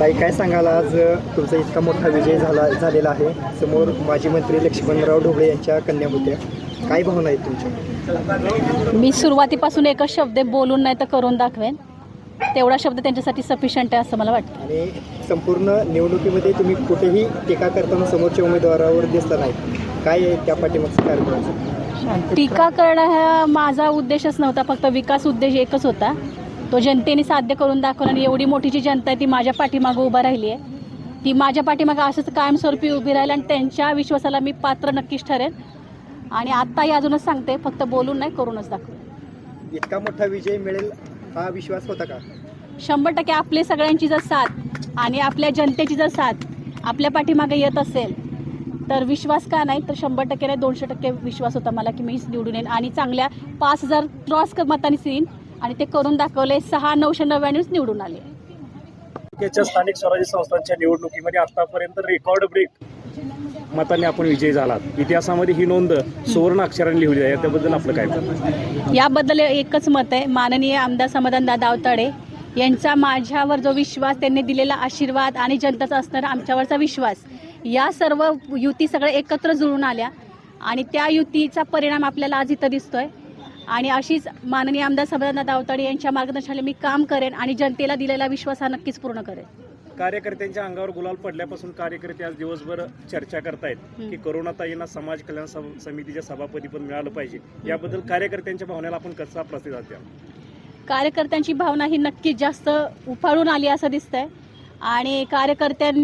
ताई, काय सांगाल, आज तुमचा इतका मोठा विजय झालेला आहे. समोर माजी मंत्री लक्ष्मणराव ढोबळे यांच्या कन्या होत्या. काय भावना आहेत तुमच्या? मी सुरुवातीपासून एकच शब्द बोलून नाही तर करून दाखवेन, तेवढा शब्द त्यांच्यासाठी सफिशियंट आहे असं मला वाटतं. आणि संपूर्ण निवडणुकीमध्ये तुम्ही कुठेही टीका करताना समोरच्या उमेदवारावर दिसला नाही. काय आहे त्या पाठीमागचं कारण? टीका करणं हा माझा उद्देशच नव्हता, फक्त विकास उद्देश एकच होता. तो जनतेने साध्य करून दाखवला आणि एवढी मोठी जी जनता आहे ती माझ्या पाठीमागं उभा राहिली आहे. ती माझ्या पाठीमागं असंच कायमस्वरूपी उभी राहील आणि त्यांच्या विश्वासाला मी पात्र नक्कीच ठरेन. आणि आत्ताही अजूनच सांगते, फक्त बोलून नाही करूनच दाखवेन. इतका मोठा विजय मिळेल हा विश्वास होता का? 100% आपले सगळ्यांची जर साथ आणि आपल्या जनतेची जर साथ आपल्या पाठीमागे येत असेल तर विश्वास का नाही, तर 100% नाही 200% विश्वास होता मला की मीच निवडून येईन आणि चांगल्या 5,000 क्रॉस मतांनी येईन. आणि ते करून दाखवले. 6,999 निवडून आले. स्थानिक स्वराज्य संस्थांच्या निवडणुकीमध्ये आतापर्यंत रेकॉर्ड ब्रेक मतांनी आपण विजयी झालात. इतिहासामध्ये ही नोंद सुवर्ण अक्षरांनी लिहिली आहे. त्याबद्दल आपलं काय मत? याबद्दल एकच मत आहे, माननीय आमदार समाधानदादा आवताडे यांचा माझ्यावर जो विश्वास, त्यांनी दिलेला आशीर्वाद आणि जनतेचा असणारा आमच्यावरचा विश्वास, या सर्व युती सगळ्या एकत्र जुळून आल्या आणि त्या युतीचा परिणाम आपल्याला आज इथं दिसतोय. आणि अशीच माननीय आमदार समाधानदादा आवताडे यांच्या मार्गदर्शनाखाली मी काम करेन आणि जनतेला दिलेला विश्वास हा नक्कीच पूर्ण करेन. कार्यकर्त्यांच्या अंगावर गुलाल पडल्यापासून कार्यकर्ते आज दिवसभर चर्चा करतायत की करुणाताईंना समाज कल्याण समितीच्या सभापती पण मिळालं पाहिजे. याबद्दल कार्यकर्त्यांच्या भावनेला आपण कसा प्रतिसाद द्याल? कार्यकर्त्यांची भावना ही नक्कीच जास्त उफाळून आली असं दिसतंय आणि कार्यकर्त्यांनी